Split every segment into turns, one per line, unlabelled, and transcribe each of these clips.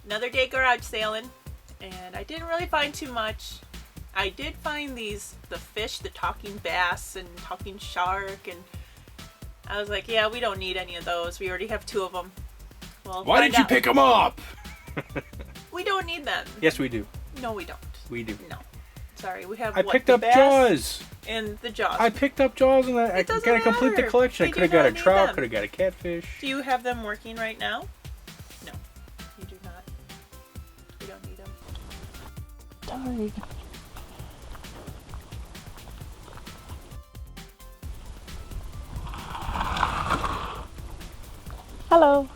Another day garage sailing, and I didn't really find too much. I did find the fish, the talking bass and talking shark, and I was like, yeah, we don't need any of those. We already have 2 of them. Well,
why did you pick them up?
We don't need them.
Yes, we do.
No, we don't.
We do.
No. Sorry, we have
I picked up Jaws.
And the Jaws.
I picked up Jaws and I gotta complete the collection. I could have got a trout, could have got a catfish.
Do you have them working right now? No, you do not. We don't need them.
Sorry. Hello.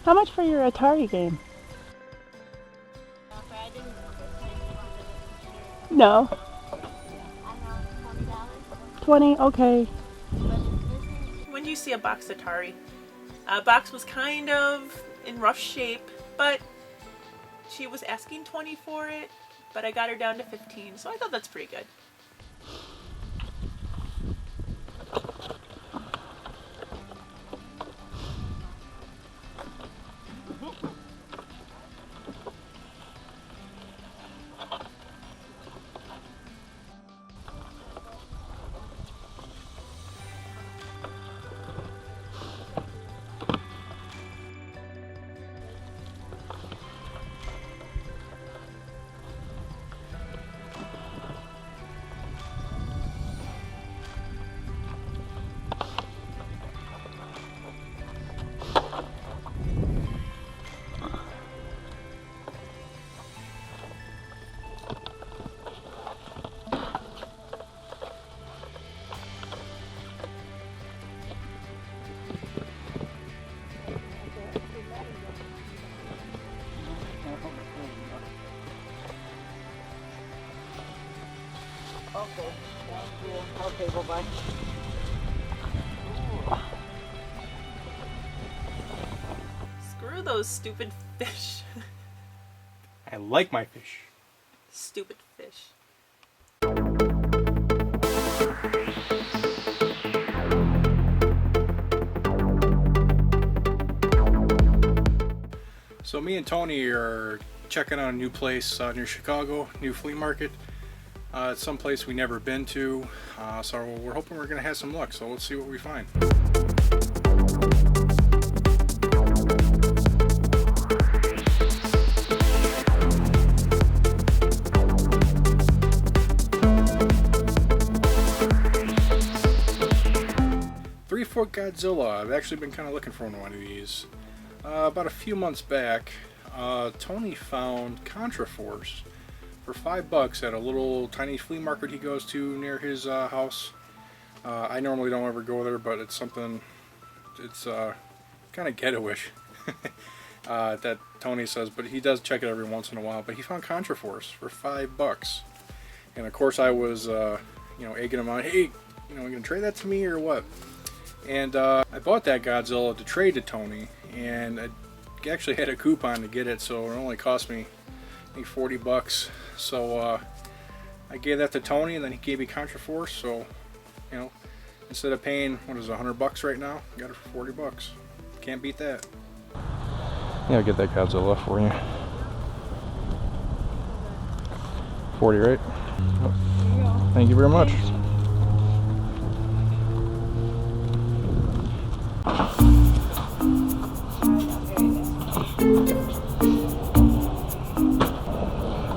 How much for your Atari game? No. $20, okay.
When you see a box Atari, box was kind of in rough shape, but she was asking $20 for it, but I got her down to $15, so I thought that's pretty good.
Okay, thank you. Okay, bye-bye.
Screw those stupid fish.
I like my fish.
Stupid fish.
So me and Tony are checking out a new place near Chicago, new flea market. It's some place we never been to, so we're hoping we're going to have some luck, so let's see what we find. Three-foot Godzilla. I've actually been kind of looking for one of these. About a few months back, Tony found Contraforce for $5 at a little tiny flea market he goes to near his house. I normally don't ever go there, but it's something, it's kind of ghetto-ish that Tony says, but he does check it every once in a while. But he found Contraforce for $5, and of course I was egging him on, hey, you gonna trade that to me or what? And I bought that Godzilla to trade to Tony, and I actually had a coupon to get it, so it only cost me I think $40. So I gave that to Tony, and then he gave me Contraforce. So instead of paying what is it, $100 right now, I got it for $40. Can't beat that.
Yeah, I'll get that Godzilla for you. 40, right? Thank you very much.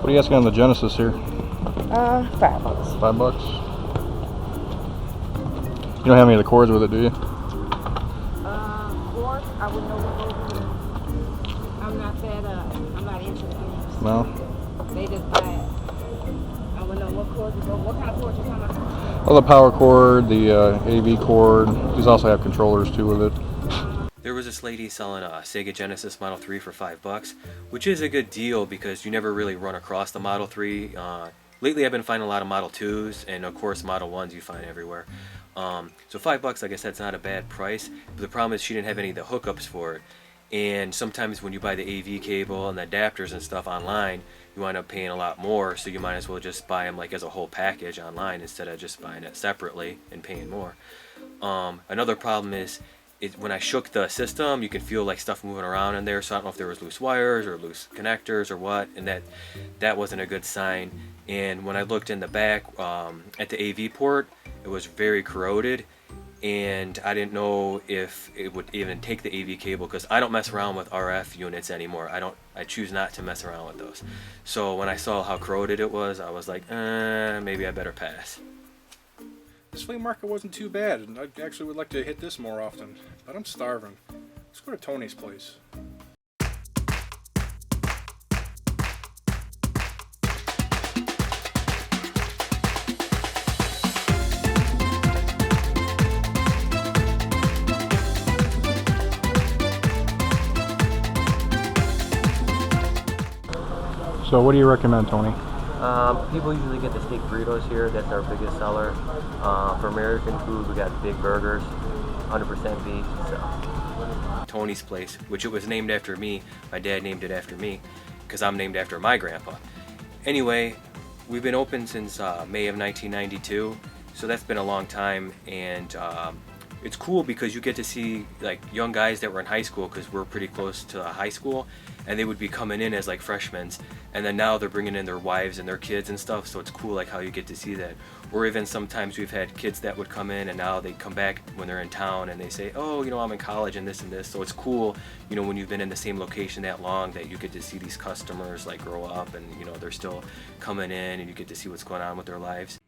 What are you asking on the Genesis here?
$5.
$5. You don't have any of the cords with it, do you?
Cords, I would know what those are. I'm not into the games.
No?
They just buy it. I would know what cords, what kind of cords you're talking about?
Well, the power cord, the AV cord. These also have controllers too with it.
there was this lady selling a Sega Genesis Model 3 for $5, which is a good deal because you never really run across the Model 3. Lately I've been finding a lot of Model 2s, and of course Model 1s you find everywhere. So $5, like I said, it's not a bad price, but the problem is she didn't have any of the hookups for it. And sometimes when you buy the AV cable and the adapters and stuff online, you wind up paying a lot more, so you might as well just buy them like as a whole package online instead of just buying it separately and paying more. Another problem is when I shook the system, you can feel like stuff moving around in there, so I don't know if there was loose wires or loose connectors or what, and that wasn't a good sign. And when I looked in the back at the AV port, it was very corroded, and I didn't know if it would even take the AV cable because I don't mess around with RF units anymore. I choose not to mess around with those. So when I saw how corroded it was, I was like, maybe I better pass.
This flea market wasn't too bad, and I actually would like to hit this more often, but I'm starving. Let's go to Tony's place.
So what do you recommend, Tony?
People usually get the steak burritos here. That's our biggest seller. For American food, we got big burgers, 100% beef. So. Tony's place, which it was named after me. My dad named it after me because I'm named after my grandpa. Anyway, we've been open since May of 1992, so that's been a long time, and it's cool because you get to see like young guys that were in high school, because we're pretty close to high school, and they would be coming in as like freshmen, and then now they're bringing in their wives and their kids and stuff, so it's cool like how you get to see that. Or even sometimes we've had kids that would come in and now they come back when they're in town and they say, oh, you know, I'm in college and this, so it's cool, you know, when you've been in the same location that long, that you get to see these customers like grow up, and you know, they're still coming in, and you get to see what's going on with their lives.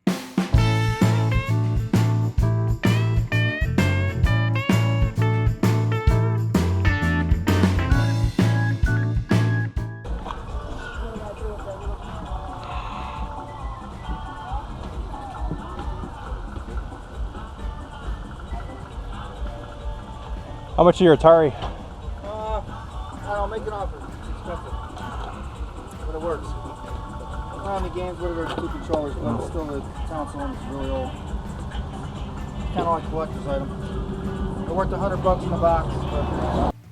How much is your Atari?
I'll make an offer. It's expensive, but it works. Not on the games, whatever, there's 2 controllers, but still the console is really old. Kind of like a collector's item. They're worth $100 in the box.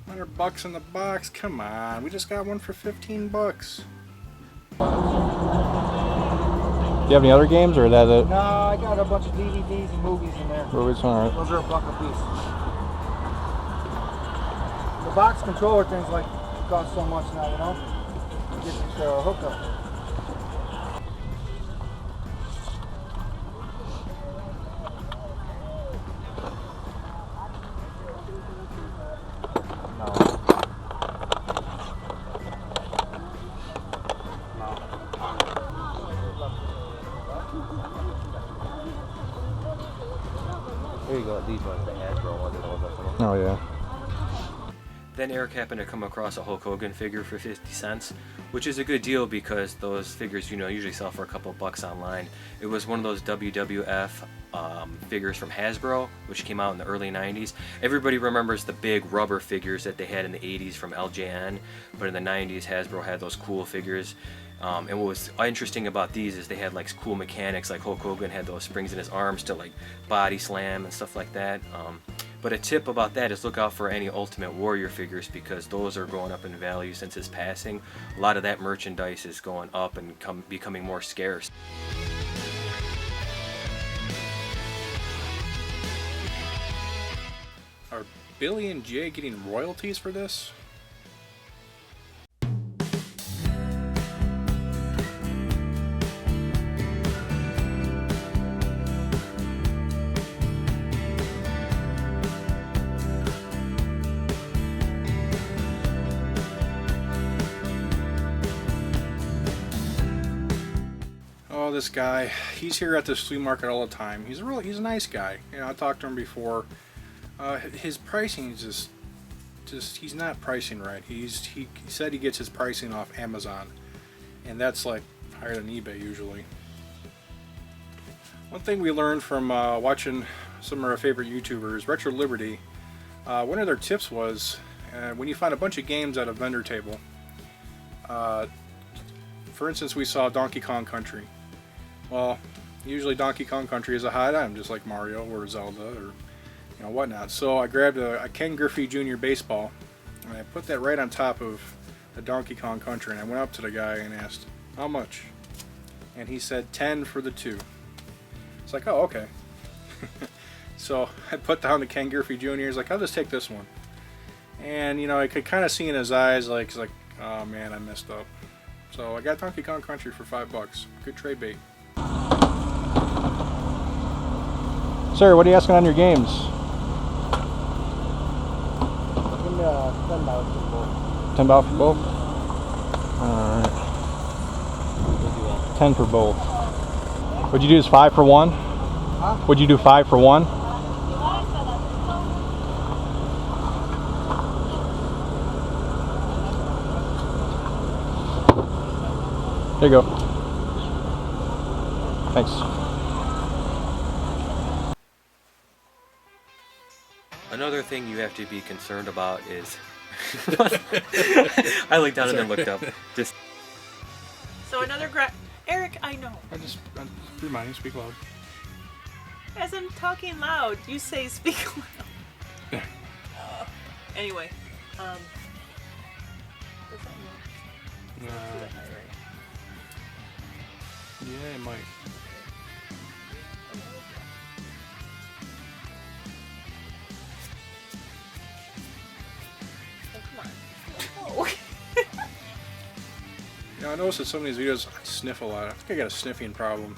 But
$100 in the box? Come on, we just got one for $15.
Do you have any other games, or is that it?
no, I got a bunch of DVDs and movies in there.
Movies, alright.
Those are $1 a piece. The box controller things like cost so much now, you know? You get the hookup.
There you go, these ones, the Hasbro ones,
Oh yeah.
Then Eric happened to come across a Hulk Hogan figure for 50 cents, which is a good deal because those figures, you know, usually sell for a couple bucks online. It was one of those WWF figures from Hasbro, which came out in the early 90s. Everybody remembers the big rubber figures that they had in the 80s from LJN, but in the 90s Hasbro had those cool figures. And what was interesting about these is they had like cool mechanics, like Hulk Hogan had those springs in his arms to like body slam and stuff like that. But a tip about that is look out for any Ultimate Warrior figures, because those are going up in value since his passing. A lot of that merchandise is going up and becoming more scarce.
Are Billy and Jay getting royalties for this? Oh, this guy, he's here at this flea market all the time. He's a nice guy. You know, I talked to him before. His pricing is just he's not pricing right. He said he gets his pricing off Amazon, and that's like higher than eBay usually. One thing we learned from watching some of our favorite YouTubers, Retro Liberty, One of their tips was when you find a bunch of games at a vendor table. For instance, we saw Donkey Kong Country. Well, usually Donkey Kong Country is a hot item, just like Mario or Zelda or whatnot. So I grabbed a Ken Griffey Jr. baseball and I put that right on top of the Donkey Kong Country, and I went up to the guy and asked, how much? And he said 10 for the two. It's like, oh, okay. So I put down the Ken Griffey Jr. He's like, I'll just take this one. And I could kind of see in his eyes, like, he's like, oh man, I messed up. So I got Donkey Kong Country for $5. Good trade bait.
Sir, what are you asking on your games?
Give me $10 for both.
$10 for both? Alright. 10 for both. Would you do this 5 for 1?
Huh?
Would you do 5 for 1? There you go. Thanks.
Another thing you have to be concerned about is I looked down and then looked up. Just
So another Eric, I know.
I'm reminding, speak loud.
As I'm talking loud, you say speak loud. Anyway, does that mean?
Yeah, it might.
Oh, come on. Oh.
I noticed that some of these videos I sniff a lot. I think I got a sniffing problem.